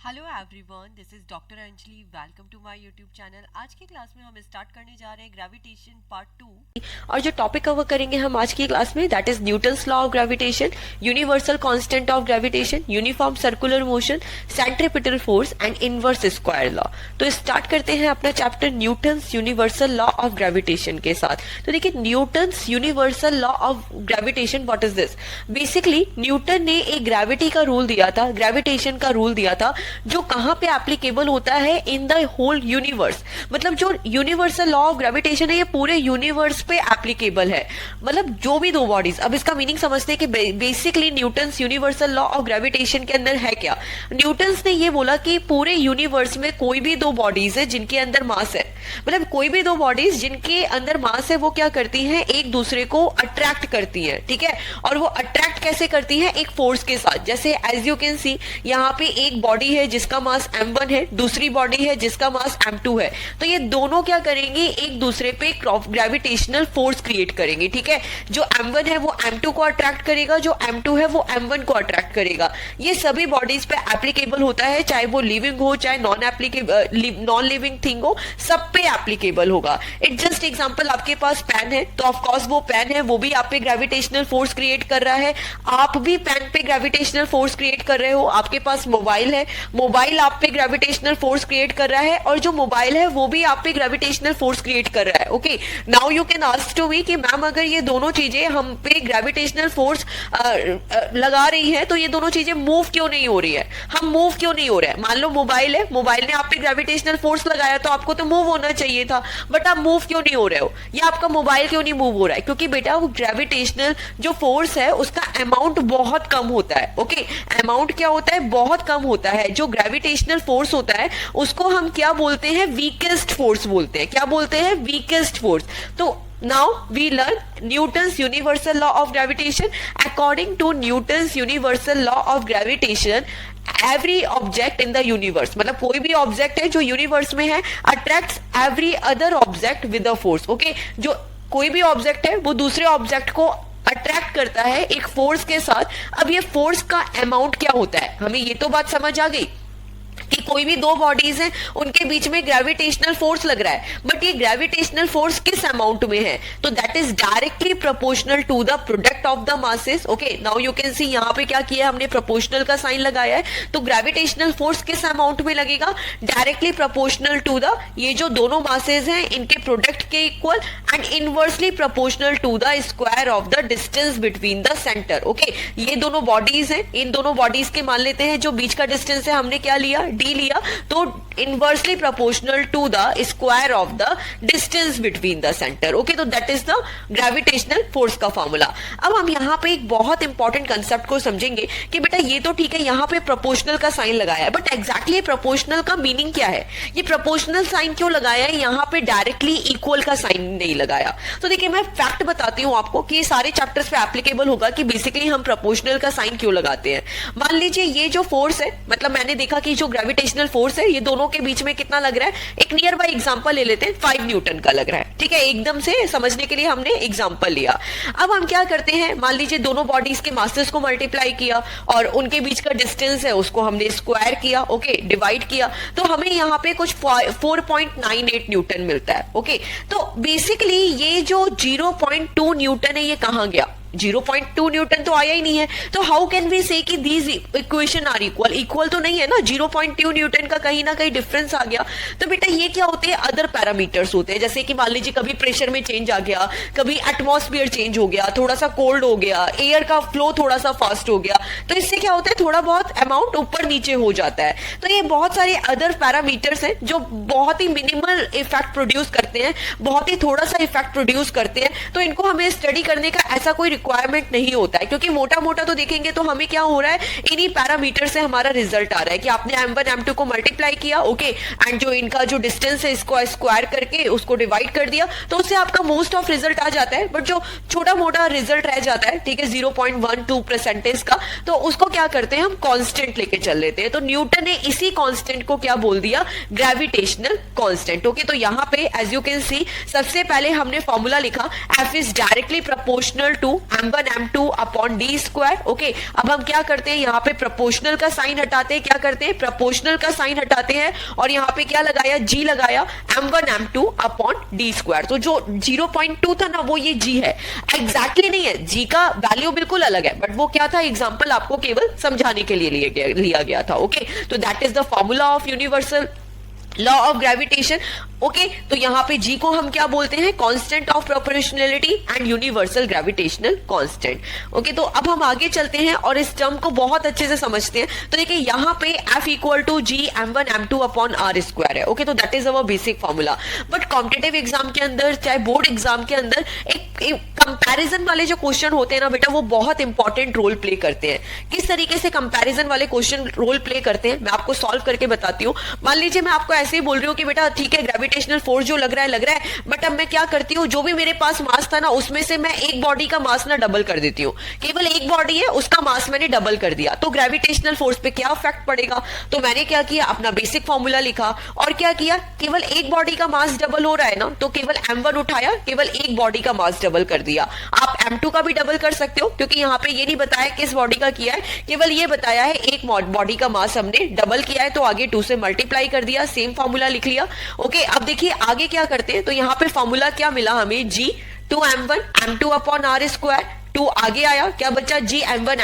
Hello everyone, this is doctor Anjali. Welcome to my YouTube channel. आज की class में हम स्टार्ट करने जा रहे हैं ग्रेविटेशन पार्ट 2। और जो टॉपिक कवर करेंगे हम आज की क्लास में that is Newton's law of gravitation, universal constant of gravitation, uniform circular motion, centripetal force and inverse square law. तो स्टार्ट करते हैं अपना chapter Newton's universal law of gravitation के साथ। तो देखिए, Newton's universal law of gravitation, what is this? Basically Newton ने एक ग्रेविटी का रूल दिया था, ग्रेविटेशन का रूल दिया था, जो कहां पे एप्लीकेबल होता है? In the whole universe. मतलब जो यूनिवर्सल लॉ ऑफ ग्रेविटेशन है ये पूरे यूनिवर्स पे एप्लीकेबल है। मतलब जो भी दो बॉडीज, अब इसका मीनिंग समझते हैं कि basically Newton's universal law of gravitation के अंदर है क्या। न्यूटन्स ने ये बोला कि पूरे यूनिवर्स में कोई भी दो बॉडीज है जिनके अंदर मास है, मतलब कोई भी दो बॉडीज जिनके अंदर मास है, वो क्या करती हैं? एक दूसरे को अट्रैक्ट करती हैं, ठीक है। और वो अट्रैक्ट कैसे करती हैं? एक फोर्स के साथ। जैसे एज यू कैन सी, यहाँ पे एक बॉडी है जिसका मास m1 है, दूसरी बॉडी है जिसका मास m2 है। तो ये दोनों क्या करेंगे? एक दूसरे पे ग्रेविटेशनल फोर्स क्रिएट करेंगे, ठीक है। जो m1 है वो m2 को अट्रैक्ट करेगा, जो m2 है वो m1 को अट्रैक्ट करेगा। ये सभी बॉडीज पे एप्लीकेबल होता है, चाहे वो लिविंग हो चाहे नॉन लिविंग थिंग हो, सब पे एप्लीकेबल होगा। इट जस्ट एग्जांपल, आपके पास पेन है तो ऑफ कोर्स वो पेन है, वो भी आप पे ग्रेविटेशनल फोर्स क्रिएट कर रहा है। आप भी पेन पे ग्रेविटेशनल फोर्स क्रिएट कर रहे हो। आपके पास मोबाइल है, मोबाइल आप पे ग्रेविटेशनल फोर्स क्रिएट कर रहा है, और जो मोबाइल है वो भी आप पे ग्रेविटेशनल फोर्स क्रिएट कर रहा है। Okay, now you can ask to me कि मैम अगर ये दोनों चीजें हम पे ग्रेविटेशनल फोर्स लगा रही है तो ये दोनों चीजें मूव क्यों नहीं हो रही है? हम मूव क्यों नहीं हो रहे हैं? मान लो मोबाइल है, मोबाइल ने आप पे ग्रेविटेशनल फोर्स लगाया तो आपको तो मूव होना चाहिए था, बट आप मूव क्यों नहीं हो रहे हो? या आपका मोबाइल क्यों नहीं मूव हो रहा है? क्योंकि बेटा वो ग्रेविटेशनल जो फोर्स है उसका अमाउंट बहुत कम होता है। ओके, अमाउंट क्या होता है? बहुत कम होता है। जो ग्रेविटेशनल फोर्स होता है उसको हम क्या बोलते हैं? वीकेस्ट फोर्स बोलते हैं। क्या बोलते हैं? Weakest force. तो now we learn Newton's universal law of gravitation. According to Newton's universal law of gravitation, every object in the universe, मतलब कोई भी ऑब्जेक्ट है जो यूनिवर्स में है, attracts every other object with a force. Okay, जो कोई भी ऑब्जेक्ट है वो दूसरे ऑब्जेक्ट को अट्रैक्ट करता है एक फोर्स के साथ। अब ये फोर्स का अमाउंट क्या होता है? हमें ये तो बात समझ आ गई कि कोई भी दो बॉडीज हैं उनके बीच में ग्रेविटेशनल फोर्स लग रहा है, बट ये ग्रेविटेशनल फोर्स किस अमाउंट में है? तो that is directly proportional to the product of the masses. Okay, now you can see, यहाँ पे क्या किया हमने? प्रोपोर्शनल का साइन लगाया है। तो ग्रेविटेशनल फोर्स किस अमाउंट में लगेगा? डायरेक्टली प्रोपोर्शनल टू द, ये जो दोनों मासेस हैं इनके प्रोडक्ट के equal, and inversely proportional to the square of the distance between the centre. Okay, ये दोनों बॉडीज हैं, इन दोनों बॉडीज के मान लेते हैं जो बीच का डिस्टेंस है, हमने क्या लिया? डी लिया। तो inversely proportional to the square of the distance between the centre. Okay, तो that is the gravitational force का फॉर्मूला। अब हम यहाँ पे एक बहुत इंपॉर्टेंट कंसेप्ट को समझेंगे कि बेटा ये तो ठीक है, यहाँ पे प्रोपोर्शनल का साइन लगाया है, बट एग्जैक्टली प्रोपोर्शनल का मीनिंग क्या है? ये प्रोपोर्शनल साइन क्यों लगाया है? यहाँ पे डायरेक्टली इक्वल का साइन नहीं लगाया। तो देखिए, मैं फैक्ट बताती हूँ आपको कि ये सारे चैप्टर्स पे एप्लीकेबल होगा कि बेसिकली हम प्रोपोर्शनल का साइन क्यों लगाते हैं। मान लीजिए ये जो फोर्स है, मतलब मैंने देखा कि जो ग्रेविटेशनल फोर्स है ये दोनों के बीच में कितना लग रहा है? एक नियर बाय एग्जांपल ले लेते हैं, 5 न्यूटन का लग रहा है, ठीक है। एकदम से समझने के लिए हमने एग्जांपल लिया। अब हम क्या करते हैं? मान लीजिए दोनों बॉडीज के मासेस को मल्टीप्लाई किया और उनके बीच का डिस्टेंस है उसको हमने स्क्वायर किया, ओके, डिवाइड किया, तो हमें यहाँ पे कुछ 4.98 न्यूटन मिलता है। ओके, तो बेसिकली ये जो 0.2 न्यूटन है ये कहां गया? 0.2 न्यूटन तो आया ही नहीं है। तो हाउ कैन वी से कि these equation are equal? Equal तो नहीं है ना, 0.2 न्यूटन का कहीं ना कहीं डिफरेंस आ गया। तो बेटा ये क्या होते हैं? अदर पैरामीटर्स होते हैं। जैसे कि मान लीजिए कभी प्रेशर में चेंज आ गया, कभी एटमॉस्फेयर चेंज हो गया, थोड़ा सा कोल्ड हो गया, एयर का फ्लो थोड़ा सा फास्ट हो गया, तो इससे क्या होता है? थोड़ा बहुत अमाउंट ऊपर नीचे हो जाता है। तो ये बहुत सारे अदर पैरामीटर्स हैं जो बहुत ही मिनिमल इफेक्ट प्रोड्यूस करते हैं, बहुत ही थोड़ा सा इफेक्ट प्रोड्यूस करते हैं। तो इनको हमें स्टडी करने का ऐसा कोई रिक्वायरमेंट नहीं होता है, क्योंकि मोटा मोटा तो देखेंगे तो हमें क्या हो रहा है? इन्हीं पैरामीटर से हमारा रिजल्ट आ रहा है कि आपने m1 m2 को मल्टीप्लाई किया, ओके, एंड जो इनका जो डिस्टेंस है इसको स्क्वायर करके उसको डिवाइड कर दिया, तो उससे आपका मोस्ट ऑफ रिजल्ट आ जाता है। बट जो छोटा मोटा रिजल्ट रह जाता है, ठीक है, 0.12% का, तो उसको क्या करते हैं? हम कांस्टेंट लेके चल लेते हैं। तो न्यूटन ने इसी कांस्टेंट को क्या बोल दिया? Gravitational constant. ओके, तो यहाँ पे एज यू कैन सी सबसे पहले हमने फॉर्मूला लिखा, F is directly proportional to m1 m2 upon D square. Okay, अब हम क्या करते हैं, यहाँ पे प्रोपोर्शनल का साइन हटाते हैं, क्या करते हैं, प्रोपोर्शनल का साइन हटाते हैं और यहाँ पे क्या लगाया, g लगाया, m1 m2 upon D square. तो जो 0.2 था ना वो ये g है, एग्जैक्टली नहीं है, g का वैल्यू बिल्कुल अलग है, बट वो क्या था, एग्जांपल आपको केवल समझाने के लिए लिया गया था। ओके, तो that is the formula of universal law of gravitation. Okay, तो यहाँ पे जी को हम क्या बोलते हैं, constant of proportionality and universal gravitational constant. Okay, तो अब हम आगे चलते हैं और इस टर्म को बहुत अच्छे से समझते हैं। तो देखिए यहाँ पे F equal to G m1 m2 upon R square है। ओके, तो that is our basic formula. But competitive exam के अंदर, चाहे बोर्ड एग्जाम के अंदर, एक कंपैरिजन वाले जो क्वेश्चन होते हैं ना बेटा, वो बहुत इंपॉर्टेंट रोल प्ले करते हैं। किस तरीके से कंपैरिजन वाले क्वेश्चन रोल प्ले करते हैं मैं आपको सॉल्व करके बताती हूँ। मान लीजिए मैं आपको ऐसे ही बोल रही हूँ कि बेटा ठीक है, ग्रेविटेशनल फोर्स जो लग रहा है, बट अब मैं क्या करती हूँ, जो भी मेरे पास मास था ना उसमें से मैं एक बॉडी का मास ना डबल कर देती हूँ। केवल एक बॉडी है, उसका मास मैंने डबल कर दिया, तो ग्रेविटेशनल फोर्स पे क्या इफेक्ट पड़ेगा। तो मैंने क्या किया, अपना बेसिक फॉर्मूला लिखा और क्या किया, केवल एक बॉडी का मास डबल हो रहा है ना, तो केवल m1 उठाया, केवल एक बॉडी का मास डबल कर दिया। आप m2 का भी डबल कर सकते हो, क्योंकि यहाँ पे ये नहीं बताया किस बॉडी का किया है, केवल ये बताया है एक बॉडी का मास हमने डबल किया है, तो आगे 2 से मल्टीप्लाई कर दिया, सेम फॉर्मूला लिख लिया। ओके, अब देखिए आगे क्या करते हैं, तो यहाँ पे फॉर्मूला क्या मिला हमें, g 2m1 m2 upon R square. 2 आगे आया, क्या बचा, g m1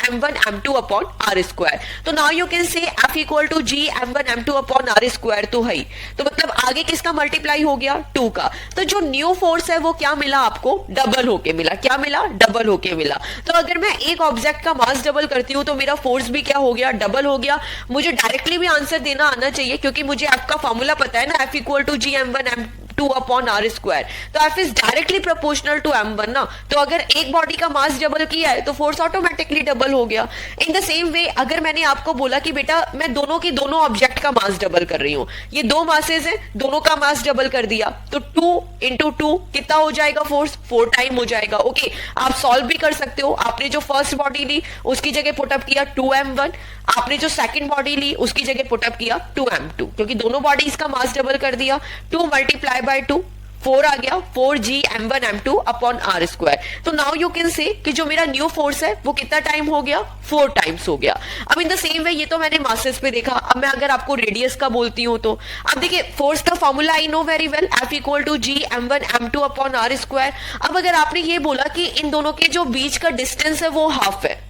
m2 upon R square. तो now you can say f equal to g m1 m2 upon R square तो है ही, तो मतलब आगे किसका मल्टीप्लाई हो गया, 2 का। तो जो न्यू फोर्स है वो क्या मिला आपको, डबल होके मिला। क्या मिला, डबल होके मिला। तो अगर मैं एक ऑब्जेक्ट का मास डबल करती हूँ तो मेरा फोर्स भी क्या हो गया, डबल हो गया। मुझे डायरेक्टली भी आंसर देना आना चाहिए, क्योंकि मुझे f का फॉर्मूला पता है ना, f equal to g m1 m2 upon R square. तो f is directly proportional to m1 ना, तो अगर एक बॉडी का मास डबल किया है तो फोर्स ऑटोमेटिकली डबल हो गया। इन द सेम वे अगर मैंने आपको बोला कि बेटा मैं दोनों ऑब्जेक्ट का मास डबल कर रही हूँ, ये 2 मासेस है, दोनों का मास डबल कर दिया, तो 2 इंटू 2 कितना हो जाएगा, फोर्स 4 टाइम हो जाएगा। ओके, आप सॉल्व भी कर सकते हो। आपने जो फर्स्ट बॉडी ली उसकी जगह पुटअप किया 2m1, आपने जो सेकंड बॉडी ली उसकी जगह पुटअप किया 2m2, क्योंकि दोनों बॉडीज का मास डबल कर दिया। 2 मल्टीप्लाई बाय 2 4 आ गया, 4g m1 m2 upon R square. तो नाउ यू कैन से कि जो मेरा न्यू फोर्स है वो कितना टाइम हो गया, 4 टाइम्स हो गया। अब इन द सेम वे ये तो मैंने मासेस पे देखा, अब मैं अगर आपको रेडियस का बोलती हूँ तो अब देखिए फोर्स का formula I know very well, F equal to g m1 m2 upon R square. अब अगर आपने ये बोला कि इन दोनों के जो बीच का डिस्टेंस है वो हाफ है,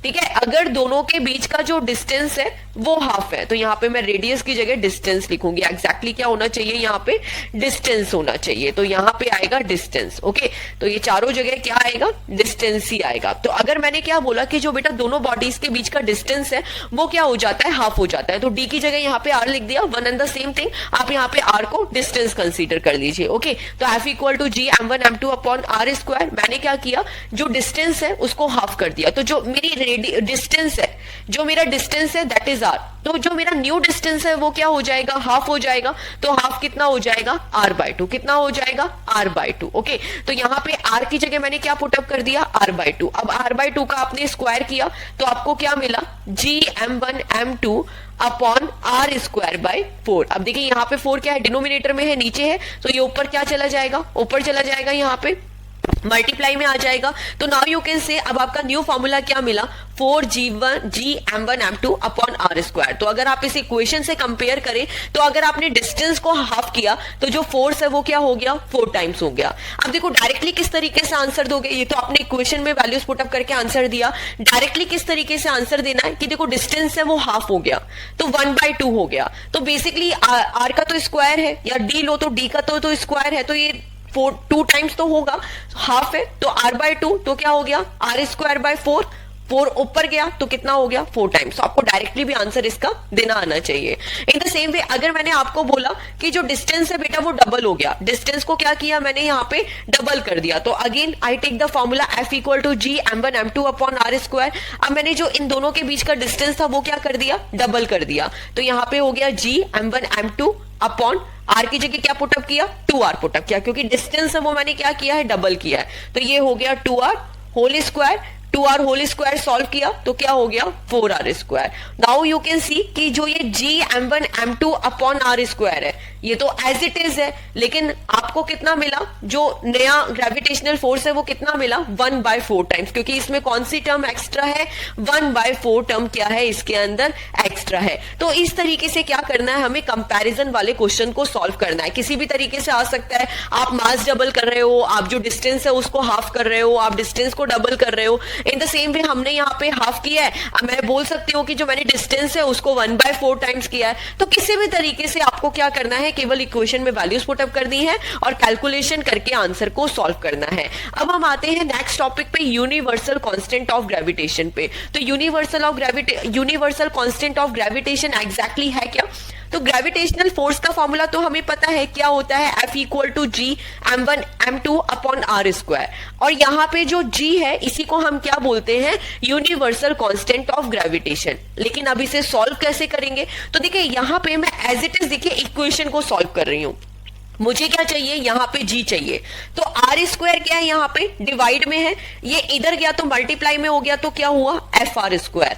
ठीक है, अगर दोनों के बीच का जो डिस्टेंस है वो हाफ है, तो यहाँ पे मैं रेडियस की जगह डिस्टेंस लिखूंगी। एग्जैक्टली क्या होना चाहिए, यहाँ पे डिस्टेंस होना चाहिए, तो यहाँ पे आएगा डिस्टेंस। ओके, तो ये चारों जगह क्या आएगा, डिस्टेंस ही आएगा। तो अगर मैंने क्या बोला कि जो बेटा दोनों बॉडीज के बीच का डिस्टेंस है वो क्या हो जाता है, हाफ हो जाता है, तो डी की जगह यहाँ पे आर लिख दिया। One and the same thing, आप यहाँ पे आर को डिस्टेंस कंसीडर कर लीजिए। ओके, तो F equal to G m1 m2 upon R square, मैंने क्या किया, जो डिस्टेंस है उसको हाफ कर दिया, तो जो मेरी डिस्टेंस है, जो मेरा डिस्टेंस है दैट इज आर, तो जो मेरा न्यू डिस्टेंस है वो क्या हो जाएगा, हाफ हो जाएगा। तो हाफ कितना हो जाएगा, r/2, कितना हो जाएगा, r/2। ओके, तो यहाँ पे r की जगह मैंने क्या पुटअप कर दिया, r/2। अब r/2 का आपने स्क्वायर किया तो आपको क्या मिला, g m1 m2 upon R square by 4। अब देखिए यहाँ पे 4 क्या है, डिनोमिनेटर में है, नीचे है, तो ये ऊपर क्या चला जाएगा, ऊपर चला जाएगा, यहाँ पे मल्टीप्लाई में आ जाएगा। तो नाउ यू कैन से अब आपका न्यू फॉर्मूला क्या मिला, 4g m1 m2 upon R square. तो अगर आप इस इक्वेशन से कंपेयर करें तो अगर आपने डिस्टेंस को हाफ किया तो जो फोर्स है वो क्या हो गया, 4 टाइम्स हो गया। अब देखो डायरेक्टली किस तरीके से आंसर दोगे, ये तो आपने इक्वेशन में वैल्यूज पुटअप करके आंसर दिया। डायरेक्टली किस तरीके से आंसर देना है कि देखो डिस्टेंस है वो हाफ हो गया, तो 1/2 हो गया। तो बेसिकली आर का तो स्क्वायर है, या डी लो तो डी का तो स्क्वायर है, तो ये 2 टाइम्स तो होगा, हाफ है तो r/2, तो क्या हो गया, r स्क्वायर बाय 4। 4 ऊपर गया तो कितना हो गया, 4 टाइम्स। तो आपको डायरेक्टली भी आंसर इसका देना आना चाहिए। इन द सेम वे अगर मैंने आपको बोला कि जो डिस्टेंस है बेटा वो डबल हो गया, डिस्टेंस को क्या किया मैंने यहाँ पे डबल कर दिया, तो again I take the formula f equal to g m1 m2 upon R square. अब मैंने जो इन दोनों के बीच का डिस्टेंस था वो क्या कर दिया, डबल कर दिया, तो यहाँ पे हो गया g m1 m2 upon are की जगह क्या पुटअप किया, 2r पुटअप किया, क्योंकि डिस्टेंस है वो मैंने क्या किया है, डबल किया है। तो ये हो गया 2r whole square, 2r whole square solve किया तो क्या हो गया, 4r square. Now you can see कि जो ये g m1 m2 upon R square है ये तो एज इट इज है, लेकिन आपको कितना मिला, जो नया ग्रेविटेशनल फोर्स है वो कितना मिला 1/4 टाइम्स, क्योंकि इसमें कौन सी टर्म एक्स्ट्रा है, 1/4 टर्म क्या है इसके अंदर एक्स्ट्रा है। तो इस तरीके से क्या करना है, हमें कंपैरिजन वाले क्वेश्चन को सॉल्व करना है। किसी भी तरीके से आ सकता है, आप मास डबल कर रहे हो, आप जो डिस्टेंस है उसको हाफ कर रहे हो, आप डिस्टेंस को डबल कर रहे हो। इन द सेम वे हमने यहाँ पे हाफ किया है, अब मैं बोल सकती हूँ कि जो मैंने डिस्टेंस है उसको 1/4 टाइम्स किया है। तो किसी भी तरीके से आपको क्या करना है, केवल इक्वेशन में वैल्यूज पुट अप करनी है और कैलकुलेशन करके आंसर को सॉल्व करना है। अब हम आते हैं नेक्स्ट टॉपिक पे, यूनिवर्सल कांस्टेंट ऑफ ग्रेविटेशन पे। तो universal constant of gravitation exactly है क्या? तो ग्रेविटेशनल फोर्स का फॉर्मूला तो हमें पता है क्या होता है, F = G m1 m2 upon r square. और यहाँ पे जो G है इसी को हम क्या बोलते हैं, यूनिवर्सल कांस्टेंट ऑफ ग्रेविटेशन। लेकिन अब इसे सॉल्व कैसे करेंगे? तो देखिए यहाँ पे मैं एज इट इज देखिए इक्वेशन को सॉल्व कर रही हूँ। मुझे क्या चाहिए, यहाँ पे G चाहिए, तो आर स्क्वायर क्या है, यहाँ पे डिवाइड में है, ये इधर गया तो मल्टीप्लाई में हो गया, तो क्या हुआ FR स्क्वायर।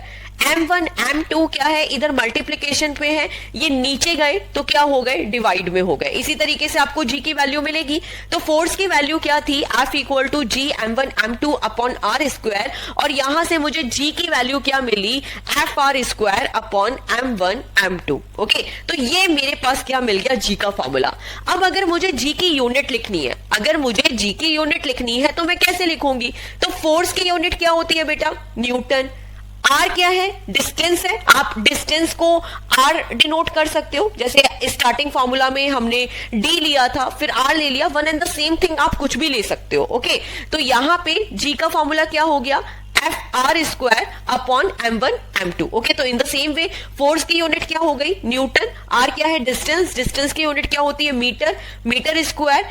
m1 m2 क्या है, इधर मल्टीप्लीकेशन पे है, ये नीचे गए तो क्या हो गए, डिवाइड में हो गए। इसी तरीके से आपको G की वैल्यू मिलेगी। तो फोर्स की वैल्यू क्या थी, F = G m1 m2 upon r square, और यहां से मुझे G की वैल्यू क्या मिली, FR square upon m1 m2। Okay, तो ये मेरे पास क्या मिल गया, G का फॉर्मूला। अब अगर मुझे G की यूनिट लिखनी है, तो मैं कैसे लिखूंगी? तो फोर्स की यूनिट क्या होती है बेटा, न्यूटन। आर क्या है, डिस्टेंस है, आप डिस्टेंस को आर डिनोट कर सकते हो, जैसे स्टार्टिंग फॉर्मूला में हमने डी लिया था, फिर आर ले लिया, one and the same thing आप कुछ भी ले सकते हो। ओके, तो यहां पे जी का फॉर्मूला क्या हो गया, FR square upon m1 m2। Okay, तो in the same way force की यूनिट क्या हो गई, न्यूटन। आर क्या है, डिस्टेंस की यूनिट क्या होती है, मीटर स्क्वायर।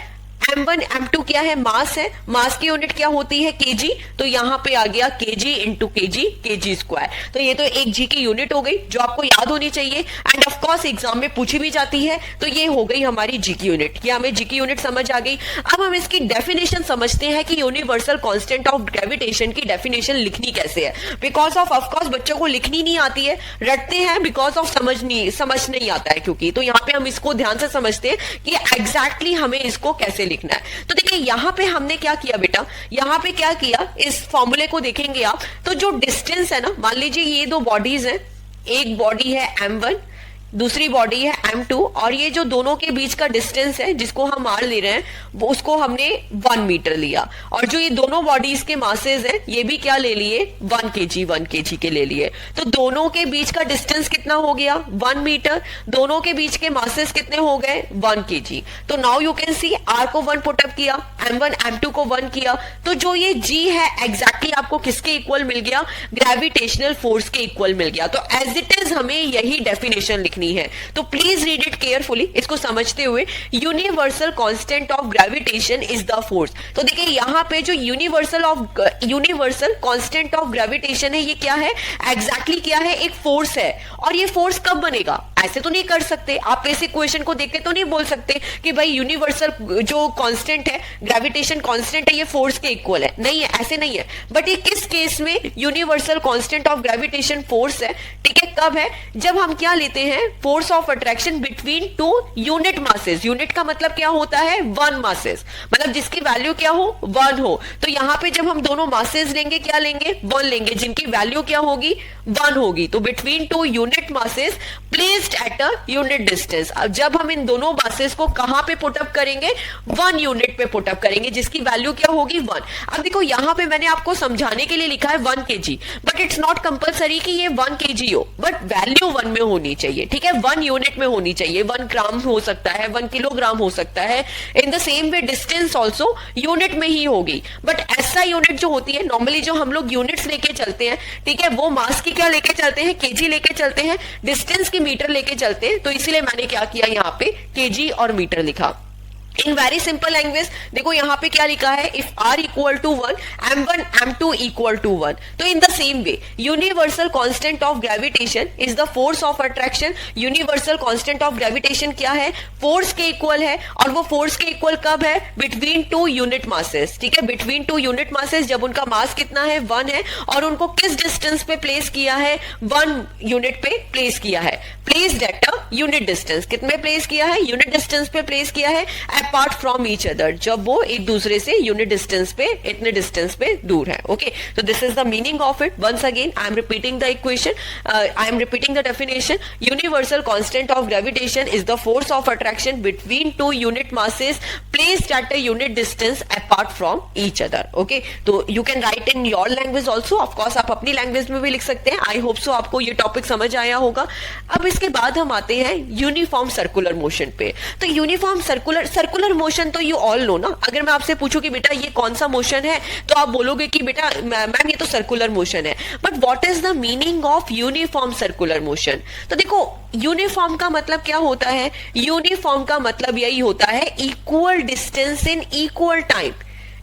m1 m2 क्या है, मास है, मास की यूनिट क्या होती है, kg। तो यहां पे आ गया kg इंटू kg स्क्वायर। तो ये तो एक g की यूनिट हो गई जो आपको याद होनी चाहिए, एंड ऑफ कोर्स एग्जाम में पूछी भी जाती है। तो ये हो गई हमारी g की यूनिट, ये हमें g की यूनिट समझ आ गई। अब हम इसकी डेफिनेशन समझते हैं कि यूनिवर्सल कांस्टेंट ऑफ ग्रेविटेशन की डेफिनेशन लिखनी कैसे है। बिकॉज ऑफ कोर्स बच्चों को लिखनी नहीं आती है, रटते हैं बिकॉज ऑफ समझ नहीं आता है, क्योंकि तो यहाँ पे हम इसको ध्यान से समझते हैं कि एग्जैक्टली हमें इसको कैसे लिखना है। तो देखिए यहाँ पे हमने क्या किया बेटा, यहाँ पे क्या किया, इस फॉर्मूले को देखेंगे आप, तो जो डिस्टेंस है ना, मान लीजिए ये दो बॉडीज हैं, एक बॉडी है m1, दूसरी बॉडी है m2, और ये जो दोनों के बीच का डिस्टेंस है जिसको हम r ले रहे हैं वो उसको हमने 1 मीटर लिया, और जो ये दोनों बॉडीज के मासेस हैं ये भी क्या ले लिए, 1 kg के ले लिए। तो दोनों के बीच का डिस्टेंस कितना हो गया, 1 मीटर, दोनों के बीच के मासेस कितने हो गए, 1 kg। तो now you can C r को 1 पुटअप किया, m1 m2 को 1 किया, तो जो ये g है एग्जैक्टली आपको किसके इक्वल मिल गया, ग्रेविटेशनल फोर्स के इक्वल मिल गया। तो एज इट इज हमें यही डेफिनेशन लिखनी है, तो प्लीज रीड इट केयरफुली, इसको समझते हुए। Universal constant of gravitation is the force. तो देखिए यहाँ पे जो यूनिवर्सल कांस्टेंट ऑफ ग्रेविटेशन है ये क्या है, एग्जैक्टली क्या है, एक फोर्स है। और ये फोर्स कब बनेगा, ऐसे तो नहीं कर सकते आप, ऐसे क्वेश्चन को देख के तो नहीं बोल सकते कि भाई यूनिवर्सल जो कांस्टेंट है, ग्रेविटेशन कांस्टेंट है, ये फोर्स के इक्वल है, नहीं है, ऐसे नहीं है। बट ये किस केस में universal constant of gravitation force है, ठीक है, कब है, जब हम क्या लेते हैं, force of attraction between 2 unit masses. Unit का मतलब क्या होता है, 1 मासेस, मतलब जिसकी वैल्यू क्या हो, 1 हो। तो यहाँ पे जब हम दोनों मासेस लेंगे, क्या लेंगे, 1 लेंगे, जिनकी वैल्यू क्या होगी, 1 होगी। तो between 2 unit masses placed at a unit distance. अब जब हम इन दोनों मासेस को कहां पे पुटअप करेंगे, 1 यूनिट पे पुटअप करेंगे, जिसकी वैल्यू क्या होगी, 1। अब देखो यहाँ पे मैंने आपको समझाने के लिए लिखा है 1 kg, but it's not compulsory कि ये 1 kg हो, बट वैल्यू 1 में होनी चाहिए, ठीक है, 1 यूनिट में होनी चाहिए। 1 ग्राम हो सकता है, 1 किलोग्राम हो सकता है। In the same way distance also unit में ही होगी, बट ऐसा यूनिट जो होती है, नॉर्मली जो हम लोग यूनिट्स लेके चलते हैं, ठीक है, वो मास की क्या लेके चलते हैं, केजी लेके चलते हैं, डिस्टेंस की मीटर लेके चलते हैं। तो इसीलिए मैंने क्या किया, यहाँ पे केजी और मीटर लिखा। इन वेरी सिंपल लैंग्वेज देखो यहाँ पे क्या लिखा है, if r equal to 1 m1 m2 equal to 1, तो in the same way universal constant of gravitation is the force of attraction. Universal constant of gravitation क्या है, फोर्स के इक्वल है, और वो फोर्स के इक्वल कब है, बिटवीन टू यूनिट मासेस, ठीक है, बिटवीन टू यूनिट मासेस, जब उनका मास कितना है 1 है, और उनको किस डिस्टेंस पे प्लेस किया है, 1 यूनिट पे प्लेस किया है, placed at a unit distance, कितने प्लेस किया है, यूनिट डिस्टेंस पे प्लेस किया है, अपार्ट फ्रॉम ईच अदर, जब वो एक दूसरे से यूनिट डिस्टेंस पे, इतने डिस्टेंस पे दूर है। ओके, तो this is the meaning of it. Once again I am repeating the equation, I am repeating the definition. Universal constant of gravitation is the force of attraction between two unit masses placed at a unit distance apart from each other. Okay, तो you can write in your language also, of course आप अपनी language में भी लिख सकते हैं। I hope so आपको ये टॉपिक समझ आया होगा। अब इसके बाद हम आते हैं यूनिफॉर्म सर्कुलर मोशन पे। तो यूनिफॉर्म सर्कुलर मोशन तो यू ऑल नो ना। अगर मैं आपसे पूछूं कि बेटा ये कौन सा मोशन है, तो आप बोलोगे कि बेटा मैम ये तो सर्कुलर मोशन है। But what is the meaning of uniform circular motion? तो देखो यूनिफॉर्म का मतलब क्या होता है, यूनिफॉर्म का मतलब यही होता है equal distance in equal time,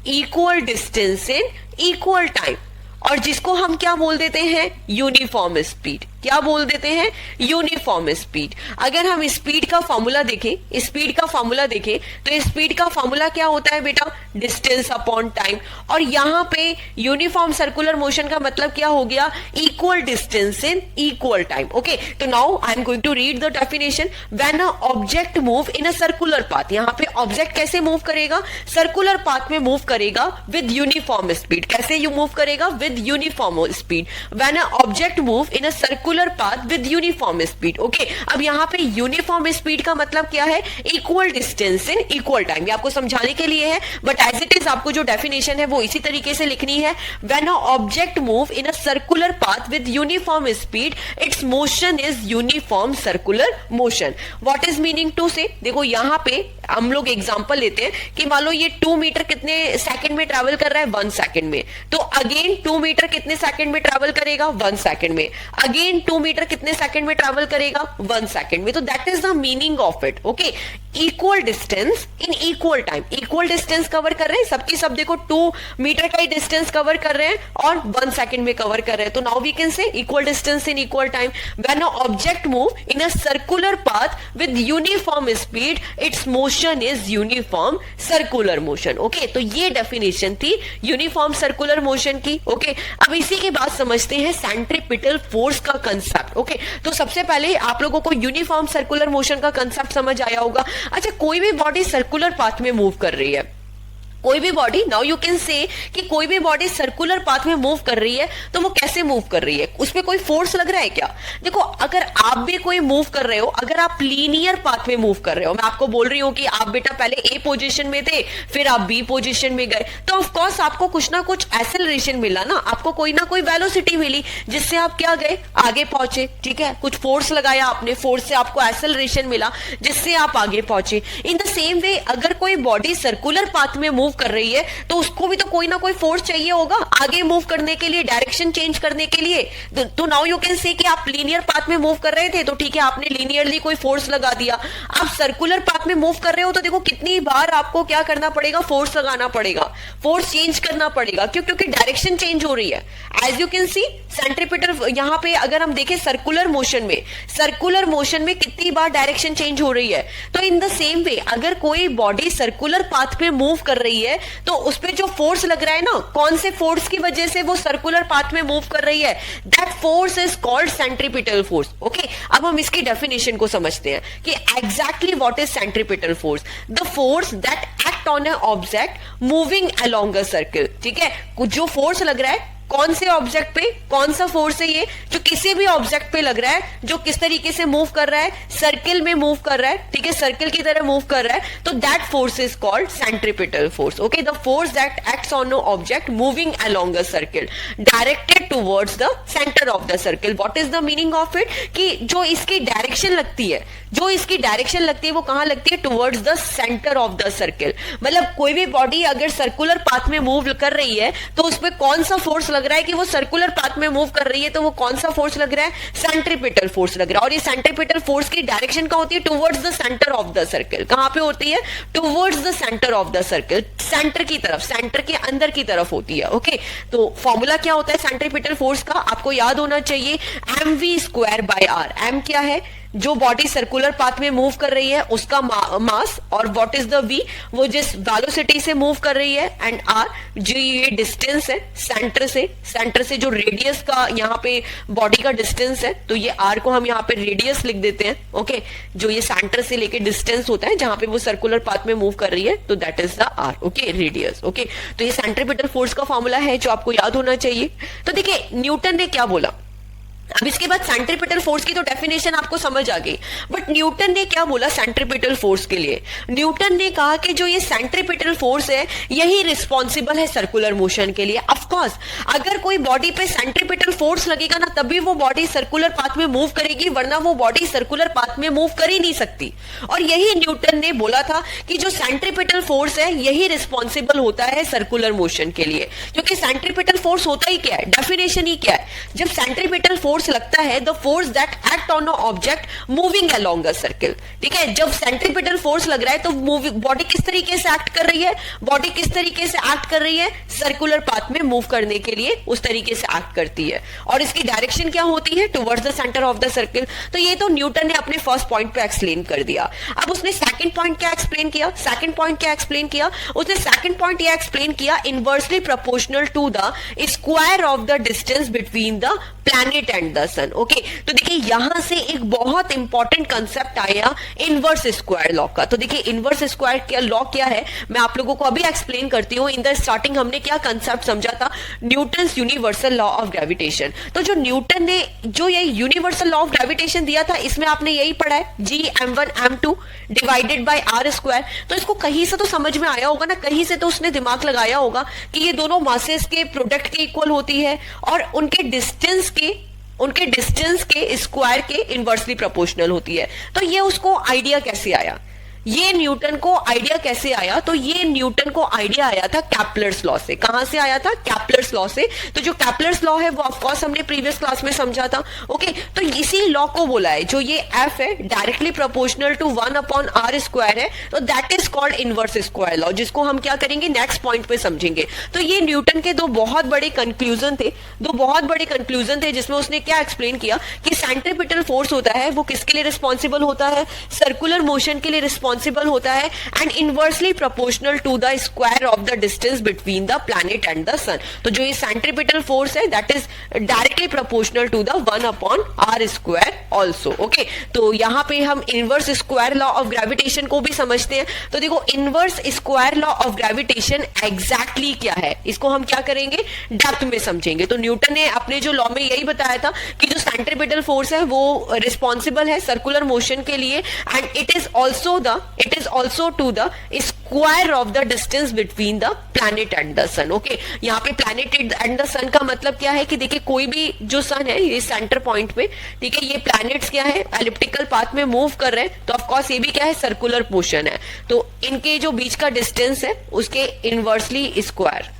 equal distance in equal time, और जिसको हम क्या बोल देते हैं, यूनिफॉर्म स्पीड। क्या बोल देते हैं, यूनिफॉर्म स्पीड। अगर हम स्पीड का फॉर्मूला देखें, स्पीड का फॉर्मूला देखें, तो स्पीड का फॉर्मूला क्या होता है बेटा, डिस्टेंस अपॉन टाइम। और यहां पे यूनिफॉर्म सर्कुलर मोशन का मतलब क्या हो गया, equal distance in equal time. Okay, तो now I am going to read the definition. When a object move in a circular path, यहां पे ऑब्जेक्ट कैसे मूव करेगा, सर्कुलर पाथ में मूव करेगा विद यूनिफॉर्म स्पीड। कैसे यू मूव करेगा, with uniform speed. When a object move in a circular path with uniform speed. Okay, अब यहाँ पे यूनिफॉर्म स्पीड का मतलब क्या है, equal distance in equal time. ये आपको समझाने के लिए है, बट एज इट इज आपको जो डेफिनेशन है वो इसी तरीके से लिखनी है। When a object move in a circular path with uniform speed, its motion is uniform circular motion. What is meaning to say, देखो यहाँ पे हम लोग एग्जांपल लेते हैं कि मान लो ये 2 मीटर कितने सेकंड में ट्रैवल कर रहा है, 1 सेकंड में। तो अगेन 2 मीटर कितने सेकंड में ट्रैवल करेगा, 1 सेकंड में। अगेन 2 मीटर कितने सेकंड में ट्रैवल करेगा, 1 सेकंड में। तो that is the meaning of it. Okay, equal distance in equal time, equal distance cover कर रहे हैं, सबकी सब देखो 2 मीटर का ही डिस्टेंस कवर कर रहे हैं और 1 सेकंड में कवर कर रहे हैं। तो now we can say equal distance in equal time. When a object move in a circular path with uniform speed, its motion is uniform circular motion. Okay, तो ये डेफिनेशन थी यूनिफॉर्म सर्कुलर मोशन की। Okay, अब इसी के बाद समझते हैं सेंट्रीपिटल फोर्स का कंसेप्ट। ओके, तो सबसे पहले आप लोगों को यूनिफॉर्म सर्कुलर मोशन का कंसेप्ट समझ आया होगा। अच्छा, कोई भी बॉडी सर्कुलर पाथ में मूव कर रही है, कोई भी body, now you can say कि कोई भी बॉडी सर्कुलर पाथ में मूव कर रही है, तो वो कैसे मूव कर रही है, उस पे कोई फोर्स लग रहा है क्या? देखो, अगर आप भी कोई मूव कर रहे हो, अगर आप लीनियर पाथ में मूव कर रहे हो, मैं आपको बोल रही हूं कि आप बेटा पहले ए पोजीशन में थे, फिर आप बी पोजीशन में गए, तो ऑफ कोर्स आपको कुछ ना कुछ एक्सेलरेशन मिला ना, आपको कोई ना कोई वेलोसिटी मिली, जिससे आप क्या गए, आगे पहुंचे। ठीक है, कुछ फोर्स लगाया आपने, फोर्स से आपको एक्सेलरेशन मिला, जिससे आप आगे पहुंचे। इन द सेम वे अगर कोई बॉडी सर्कुलर पाथ में मूव कर रही है, तो उसको भी तो कोई ना कोई फोर्स चाहिए होगा आगे मूव करने के लिए, डायरेक्शन चेंज करने के लिए। तो नाउ यू कैन से कि आप लीनियर पाथ में मूव कर रहे थे, तो ठीक है, आपने लीनियरली कोई फोर्स लगा दिया। आप सर्कुलर पाथ में मूव कर रहे हो, तो देखो कितनी बार आपको क्या करना पड़ेगा, फोर्स लगाना पड़ेगा, फोर्स चेंज करना पड़ेगा। क्यों? क्योंकि डायरेक्शन चेंज हो रही है। As you can see centripetal, यहां पे अगर हम देखें सर्कुलर मोशन में कितनी बार डायरेक्शन चेंज हो रही है। तो इन द सेम वे अगर कोई बॉडी सर्कुलर पाथ पे मूव कर रही है, तो उस पे जो फोर्स लग रहा है ना, कौन से फोर्स की वजह से वो सर्कुलर पाथ में मूव कर रही है, that force is called centripetal force. Okay, अब हम इसकी डेफिनेशन को समझते हैं कि exactly what is centripetal force. The force that act on a object moving along a circle. ठीक है, जो फोर्स लग रहा है कौन से ऑब्जेक्ट पे, कौन सा फोर्स है ये, जो किसी भी ऑब्जेक्ट पे लग रहा है, जो किस तरीके से मूव कर रहा है, सर्किल में मूव कर रहा है। ठीक है, सर्किल की तरह मूव कर रहा है, तो that force is called centripetal force. Okay, the force that acts on a object moving along a circle directed towards the centre of the circle. What is the meaning of it, कि जो इसकी direction लगती है, जो इसकी direction लगती है वो कहां लगती है, towards the centre of the circle. मतलब कोई भी बॉडी अगर सर्कुलर पाथ में मूव कर रही है तो उसमें कौन सा फोर्स लग रहा है कि वो सर्कुलर पाथ में मूव कर रही है, तो वो कौन सा फोर्स लग रहा है, सेंट्रीपिटल फोर्स लग रहा है। और ये सेंट्रीपिटल फोर्स की डायरेक्शन क्या होती है, towards the centre of the circle. कहां पे होती है, towards the centre of the circle, centre की तरफ, सेंटर के अंदर की तरफ होती है। ओके, तो फॉर्मूला क्या होता है सेंट्रीपिटल फोर्स का, आपको याद होना चाहिए, mv²/r। m क्या है, जो बॉडी सर्कुलर पाथ में मूव कर रही है उसका मास, और व्हाट इज द v, वो जिस वेलोसिटी से मूव कर रही है, एंड r जो ये डिस्टेंस है सेंटर से जो रेडियस का यहाँ पे बॉडी का डिस्टेंस है, तो ये r को हम यहाँ पे रेडियस लिख देते हैं। ओके, जो ये सेंटर से लेके डिस्टेंस होता है जहां पे वो सर्कुलर पाथ में मूव कर रही है, तो that is the r। Okay, radius. Okay, तो ये सेंट्रीपिटल फोर्स का फॉर्मूला है जो आपको याद होना चाहिए। तो देखिए न्यूटन ने क्या बोला, अब इसके बाद सेंट्रीपिटल फोर्स की तो डेफिनेशन आपको समझ आ गई, बट न्यूटन ने क्या बोला सेंट्रीपिटल फोर्स के लिए। न्यूटन ने कहा कि जो ये सेंट्रीपिटल फोर्स है यही रिस्पॉन्सिबल है सर्कुलर मोशन के लिए। ऑफ कोर्स अगर कोई बॉडी पे सेंट्रीपिटल फोर्स लगेगा ना तभी वो बॉडी सर्कुलर पाथ में मूव करेगी, वरना वो बॉडी सर्कुलर पाथ में मूव कर ही नहीं सकती। और यही न्यूटन ने बोला था कि जो सेंट्रीपिटल फोर्स है यही रिस्पॉन्सिबल होता है सर्कुलर मोशन के लिए। क्योंकि सेंट्रीपिटल फोर्स होता ही क्या है, डेफिनेशन ही क्या है, जब सेंट्रीपिटल फोर्स लगता है the force that act on a object moving along a circle. ठीक है, जब सेंट्रीपिटल फोर्स लग रहा है तो बॉडी किस तरीके से एक्ट कर रही है, बॉडी किस तरीके से एक्ट कर रही है, सर्कुलर पाथ में मूव करने के लिए उस तरीके से एक्ट करती है। और इसकी डायरेक्शन क्या होती है, towards the centre of the circle. तो ये तो न्यूटन ने अपने फर्स्ट पॉइंट पे एक्सप्लेन कर दिया। अब उसने सेकंड पॉइंट क्या एक्सप्लेन किया, सेकंड पॉइंट क्या एक्सप्लेन किया, उसने सेकंड पॉइंट ये एक्सप्लेन किया, inversely proportional to the square of the distance between the planet and the sun. Okay, तो देखिए यहां से एक बहुत इंपॉर्टेंट कंसेप्ट आया इनवर्स स्क्वायर लॉ का। तो देखिए इनवर्स स्क्वायर लॉ क्या है मैं आप लोगों को अभी एक्सप्लेन करती हूँ। इन द स्टार्टिंग हमने क्या कंसेप्ट समझा था, Newton's universal law of gravitation. तो जो न्यूटन ने जो ये यूनिवर्सल लॉ ऑफ ग्रेविटेशन दिया था इसमें आपने यही पढ़ा है, G(m1m2) डिवाइडेड बाय r²। तो इसको कहीं से तो समझ में आया होगा ना, कहीं से तो उसने दिमाग लगाया होगा कि ये दोनों मासेस के प्रोडक्ट के इक्वल होती है और उनके डिस्टेंस के स्क्वायर के इनवर्सली प्रोपोर्शनल होती है। तो ये उसको आइडिया कैसे आया, ये न्यूटन को आइडिया कैसे आया, तो ये न्यूटन को आइडिया आया था कैप्लर्स लॉ से। कहां से आया था, कैप्लर्स लॉ से। तो जो कैप्लर्स लॉ है वो ऑफ कोर्स हमने प्रीवियस क्लास में समझा था। ओके, तो इसी लॉ को बोला है, जो ये f है डायरेक्टली प्रोपोर्शनल टू 1/r² है, तो that is called inverse square law, जिसको हम क्या करेंगे नेक्स्ट पॉइंट पे समझेंगे। तो ये न्यूटन के दो बहुत बड़े कंक्लूजन थे जिसमें उसने क्या एक्सप्लेन किया कि सेंट्रीपिटल फोर्स होता है वो किसके लिए रिस्पॉन्सिबल होता है, सर्कुलर मोशन के लिए रिस्पॉन्सिबल होता है, and inversely proportional to the square of the distance between the planet and the sun. तो जो ये सेंट्रीपिटल फोर्स है that is directly proportional to the 1/r² also. Okay, तो यहां पे हम inverse square law of gravitation को भी समझते हैं। तो देखो inverse square law of gravitation exactly क्या है, इसको हम क्या करेंगे डेप्थ में समझेंगे। तो न्यूटन ने अपने जो लॉ में यही बताया था कि जो सेंट्रीपिटल फोर्स है वो रिस्पॉन्सिबल है सर्कुलर मोशन के लिए, and it is also to the square of the distance between the planet and the sun. Okay, यहाँ पे प्लैनेट एंड द सन का मतलब क्या है कि देखिए कोई भी जो सन है ये सेंटर पॉइंट पे, ठीक है, ये प्लैनेट्स क्या है एलिप्टिकल पाथ में मूव कर रहे हैं, तो ऑफ कोर्स ये भी क्या है सर्कुलर मोशन है, तो इनके जो बीच का डिस्टेंस है उसके इनवर्सली स्क्वायर।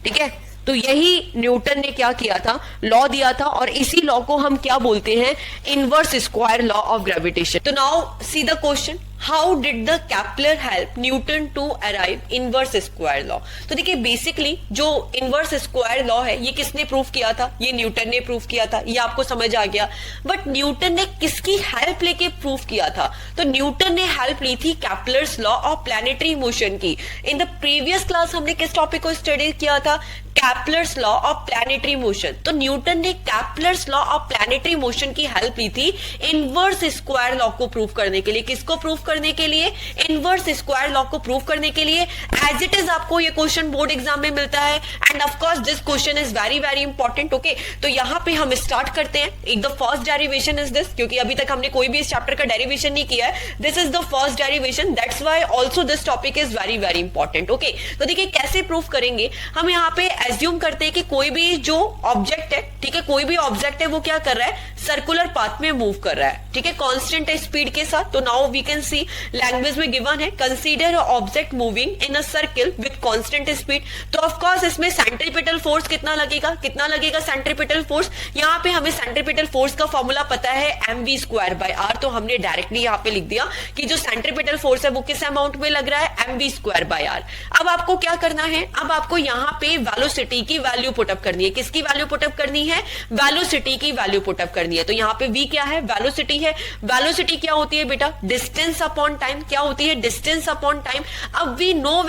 ठीक है, तो यही न्यूटन ने क्या किया था, लॉ दिया था, और इसी लॉ को हम क्या बोलते हैं, inverse square law of gravitation. तो now see the question, how did the Kepler help Newton to arrive inverse square law. तो देखिए बेसिकली जो इनवर्स स्क्वायर लॉ है ये किसने प्रूव किया था, ये न्यूटन ने प्रूव किया था, ये आपको समझ आ गया। बट न्यूटन ने किसकी हेल्प लेके प्रूव किया था, तो न्यूटन ने हेल्प ली थी Kepler's law of planetary motion की। इन द प्रीवियस क्लास हमने किस टॉपिक को स्टडी किया था, Kepler's law of planetary motion. तो न्यूटन ने Kepler's law of planetary motion की हेल्प ली थी इनवर्स स्क्वायर लॉ को प्रूव करने के लिए। किसको प्रूव करने के लिए, इनवर्स स्क्वायर लॉ को प्रूव करने के लिए। एज इट इज आपको ये क्वेश्चन बोर्ड एग्जाम में मिलता है, end of course this question is very very important. Okay, तो यहाँ पे हम स्टार्ट करते हैं। एक the first derivation is this, क्योंकि अभी तक हमने कोई भी इस चैप्टर का डेरिवेशन नहीं किया है, this is the first derivation, that's why also this topic is very very important. Okay, तो देखिए कैसे प्रूफ करेंगे। हम यहाँ पे एज्यूम करते हैं कि कोई भी जो ऑब्जेक्ट है, ठीक है, कोई भी ऑब्जेक्ट है वो क्या कर रहा है, सर्कुलर पाथ में मूव कर रहा है, ठीक है, कांस्टेंट है स्पीड के साथ। तो now we can see language में गिवन है consider object moving in a circle with constant speed. तो ऑफ कोर्स इसमें सेंट्रीपिटल फोर्स कितना लगेगा, कितना लगेगा सेंट्रीपिटल फोर्स। यहाँ पे हमें सेंट्रीपिटल फोर्स का फॉर्मूला पता है mv²/r, तो हमने डायरेक्टली यहाँ पे लिख दिया कि जो सेंट्रीपिटल फोर्स है वो किस अमाउंट में लग रहा है, mv²/r। अब आपको क्या करना है, अब आपको यहाँ पे वेलोसिटी की वैल्यू पुटअप करनी है। किसकी वैल्यू पुटअप करनी है, वेलोसिटी की वैल्यू पुटअप करनी है। तो यहाँ पे v क्या है, वेलोसिटी है। वेलोसिटी क्या होती है बेटा, डिस्टेंस अपॉन टाइम। क्या होती है, डिस्टेंस अपॉन टाइम। अब वी नो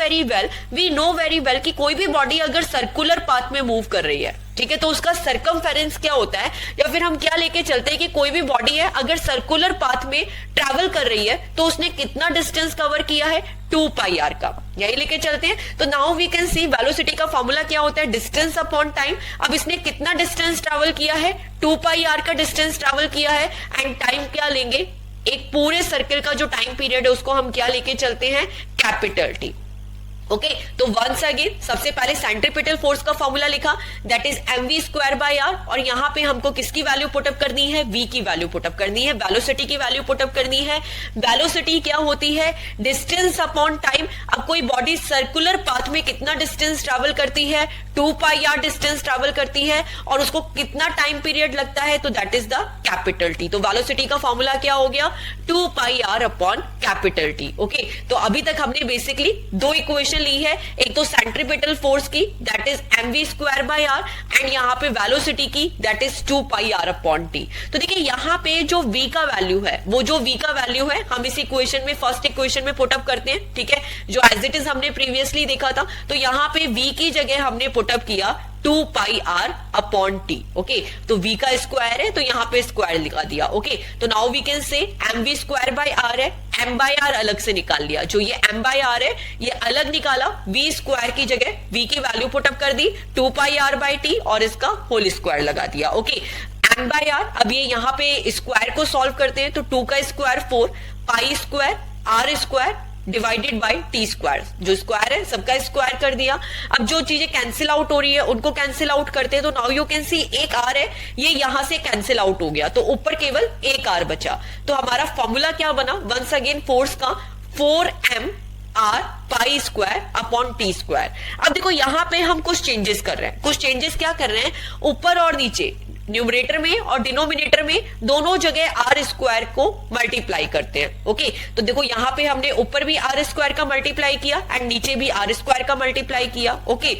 वेरी वेल कि कोई भी बॉडी अगर सर्कुलर पाथ में मूव कर रही है, ठीक है, तो उसका सर्कमफेरेंस क्या होता है, या फिर हम क्या लेके चलते हैं कि कोई भी बॉडी है अगर सर्कुलर पाथ में ट्रैवल कर रही है तो उसने कितना डिस्टेंस कवर किया है, 2πr का, यही लेके चलते हैं। तो now we can see velocity का फॉर्मूला क्या होता है, डिस्टेंस अपॉन टाइम। अब इसने कितना डिस्टेंस ट्रैवल किया है, 2πr का डिस्टेंस ट्रैवल किया है, एंड टाइम क्या लेंगे, एक पूरे सर्किल का जो टाइम पीरियड है उसको हम क्या लेके चलते हैं, कैपिटल टी। ओके, तो वंस अगेन सबसे पहले सेंट्रीपिटल फोर्स का फॉर्मूला लिखा, दैट इज mv²/r, और यहां पे हमको किसकी वैल्यू पुटअप करनी है, v की वैल्यू पुटअप करनी है, वेलोसिटी की वैल्यू पुटअप करनी है। वेलोसिटी क्या होती है, डिस्टेंस अपॉन टाइम। अब कोई बॉडी सर्कुलर पाथ में कितना डिस्टेंस ट्रैवल करती है, 2πr डिस्टेंस ट्रैवल करती है, और उसको कितना टाइम पीरियड लगता है, तो that is the capital T. तो वेलोसिटी का फॉर्मूला क्या हो गया, 2πr upon capital T. Okay, तो अभी तक हमने बेसिकली दो इक्वेशन ली है, एक तो सेंट्रीपिटल फोर्स की दैट इज mv²/r, एंड यहाँ पे वेलोसिटी की that is 2πr upon T. तो देखिए यहाँ पे जो v का वैल्यू है, वो जो v का वैल्यू है हम इस इक्वेशन में, फर्स्ट इक्वेशन में पुटअप करते हैं, ठीक है, जो एज इट इज हमने प्रीवियसली देखा था। तो यहाँ पे v की जगह हमने पुटअप किया 2πr अपॉन टी। ओके, तो v का स्क्वायर है तो यहाँ पे स्क्वायर लिखा दिया। ओके, तो नाउ वी कैन से mv²/r है, m/r अलग से निकाल लिया, जो ये m/r है ये अलग निकाला, v² की जगह v की वैल्यू पुटअप कर दी 2πr/t और इसका होल स्क्वायर लगा दिया। ओके, m/r, अब ये यहाँ पे स्क्वायर को सॉल्व करते हैं, तो 2 का square 4, π² r² divided by t², जो स्क्वायर है सबका स्क्वायर कर दिया। अब जो चीजें कैंसिल आउट हो रही है उनको कैंसिल आउट करते हैं, तो नाउ यू कैन सी एक r है, ये यहां से कैंसिल आउट हो गया, तो ऊपर केवल एक r बचा। तो हमारा फॉर्मूला क्या बना, वंस अगेन फोर्स का 4mr π² अपॉन t²। अब देखो यहाँ पे हम कुछ चेंजेस कर रहे हैं, कुछ चेंजेस क्या कर रहे हैं, ऊपर और नीचे न्यूमरेटर में और डिनोमिनेटर में दोनों जगह r² को मल्टीप्लाई करते हैं। ओके, तो देखो यहाँ पे हमने ऊपर भी r² का मल्टीप्लाई किया एंड नीचे भी r² का मल्टीप्लाई किया। ओके,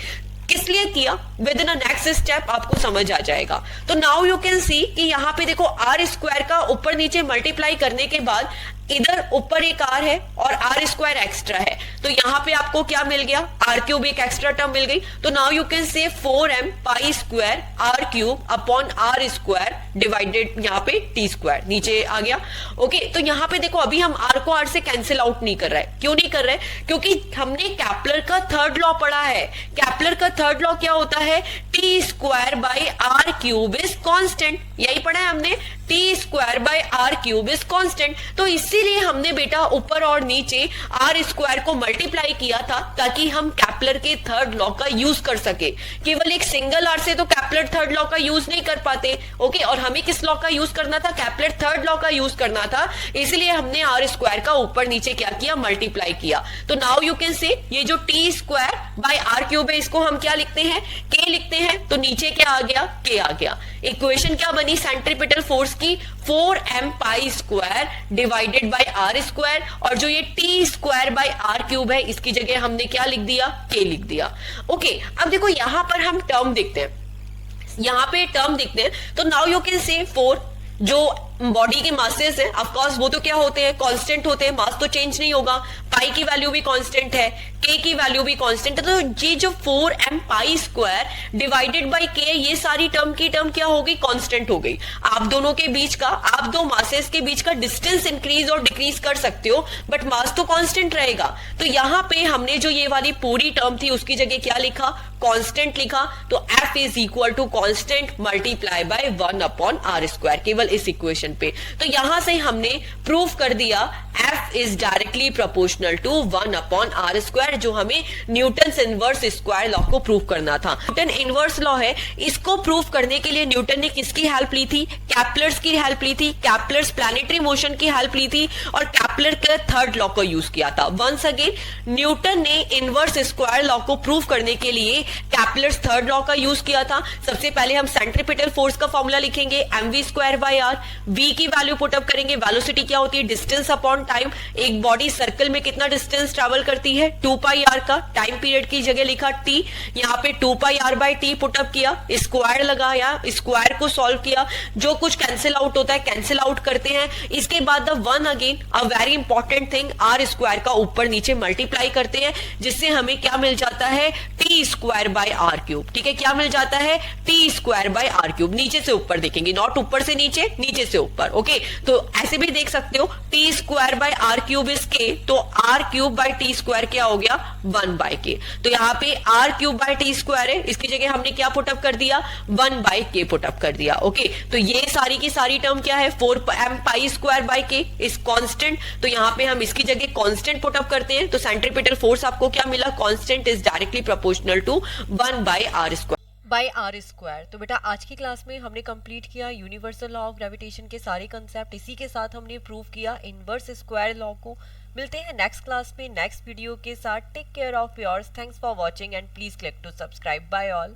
किस लिए किया, विद इन नेक्स्ट स्टेप आपको समझ आ जाएगा। तो नाउ यू कैन सी कि यहाँ पे देखो r² का ऊपर नीचे मल्टीप्लाई करने के बाद इधर ऊपर एक r है और r² एक्स्ट्रा है, तो यहाँ पे आपको क्या मिल गया, r³ एक एक्स्ट्रा टर्म मिल गई। तो नाउ यू कैन से 4m π² r³ upon r² divided यहाँ पे t² नीचे आ गया। ओके, तो यहाँ पे देखो अभी हम r को r से कैंसिल आउट नहीं कर रहे हैं। क्यों नहीं कर रहे, क्योंकि हमने कैप्लर का थर्ड लॉ पढ़ा है। कैप्लर का थर्ड लॉ क्या होता है, t²/r³ इज कांस्टेंट, यही पढ़ा है हमने, t²/r³ इज कांस्टेंट। तो इसीलिए हमने बेटा ऊपर और नीचे r² को मल्टीप्लाई किया था ताकि हम कैप्लर के थर्ड लॉ का यूज कर सके। केवल एक सिंगल r से तो कैप्लर थर्ड लॉ का यूज नहीं कर पाते। ओके, और हमें किस लॉ का यूज करना था, कैप्लर थर्ड लॉ का यूज करना था, इसलिए हमने r² का ऊपर नीचे क्या किया, मल्टीप्लाई किया। तो नाउ यू कैन से ये जो t²/r³ है इसको हम क्या लिखते हैं, k लिखते हैं, तो नीचे क्या आ गया, k आ गया। इक्वेशन क्या बनी सेंट्रीपिटल फोर्स की, 4m π² डिवाइडेड बाय r², और जो ये t²/r³ है इसकी जगह हमने क्या लिख दिया, k लिख दिया। ओके, अब देखो यहां पर हम टर्म देखते हैं, यहां पे टर्म देखते हैं, तो नाउ यू कैन से 4 जो बॉडी के मासेस है, ऑफ कोर्स वो तो क्या होते हैं, कांस्टेंट होते हैं, मास तो चेंज नहीं होगा, पाई की वैल्यू भी कांस्टेंट है, के की वैल्यू भी कांस्टेंट है। तो ये जो 4m π² डिवाइडेड बाय के, ये सारी टर्म की टर्म क्या हो गई, कांस्टेंट हो गई। आप दोनों के बीच का, आप दो मासेस के बीच का डिस्टेंस इंक्रीज और डिक्रीज कर सकते हो, बट मास तो कांस्टेंट रहेगा। तो यहाँ पे हमने जो ये वाली पूरी टर्म थी उसकी जगह क्या लिखा, कांस्टेंट लिखा। तो F is equal to constant multiply by 1 upon r², केवल इस इक्वेशन इक्वेशन पे। तो यहां से हमने प्रूव कर दिया F is directly proportional to 1/r², जो हमें न्यूटन इनवर्स स्क्वायर लॉ को प्रूव करना था। न्यूटन इनवर्स लॉ है, इसको प्रूव करने के लिए न्यूटन ने किसकी हेल्प ली थी? कैपलर्स की हेल्प ली थी, कैपलर्स प्लैनेटरी मोशन की हेल्प ली थी और कैपलर के थर्ड लॉ को यूज किया था। वंस अगेन न्यूटन ने इनवर्स स्क्वायर लॉ को प्रूव करने के लिए कैपलर्स थर्ड लॉ का यूज किया था। सबसे पहले हम सेंट्रीपिटल फोर्स का फॉर्मूला लिखेंगे, mv²/r। v की वैल्यू पुट अप करेंगे, वेलोसिटी क्या होती है? Distance upon time. एक बॉडी सर्कल में कितना डिस्टेंस ट्रेवल करती है? 2πr का। टाइम पीरियड की जगह लिखा t, यहाँ पे 2πr/t पुट अप किया, स्क्वायर लगाया, स्क्वायर को सॉल्व किया, जो कुछ कैंसिल आउट होता है कैंसिल आउट करते हैं। इसके बाद the one again a very important thing, R square का ऊपर नीचे मल्टीप्लाई करते हैं, जिससे हमें क्या मिल जाता है? t²/r³। ठीक है, क्या मिल जाता है? t²/r³। नीचे से ऊपर देखेंगे, नॉट ऊपर से नीचे, नीचे से ऊपर। ओके, तो ऐसे भी देख सकते हो, t²/r³ इज k, तो r³/t² क्या हो गया? 1/k। तो यहाँ पे r³/t² है, इसकी जगह हमने क्या पुटअप कर दिया? 1/k पुटअप कर दिया। ओके, तो ये सारी की सारी टर्म क्या है? 4m²/k is constant. तो यहाँ पे हम इसकी जगह कांस्टेंट पुटअप करते हैं, तो सेंट्रीपिटल फोर्स आपको क्या मिला? Constant is directly proportional to 1/r²। By r²। तो बेटा आज की क्लास में हमने कंप्लीट किया यूनिवर्सल लॉ ऑफ ग्रेविटेशन के सारे कंसेप्ट। इसी के साथ हमने प्रूव किया इनवर्स स्क्वायर लॉ को। मिलते हैं नेक्स्ट क्लास में नेक्स्ट वीडियो के साथ। Take care of yours. Thanks for watching and please click to subscribe. Bye all.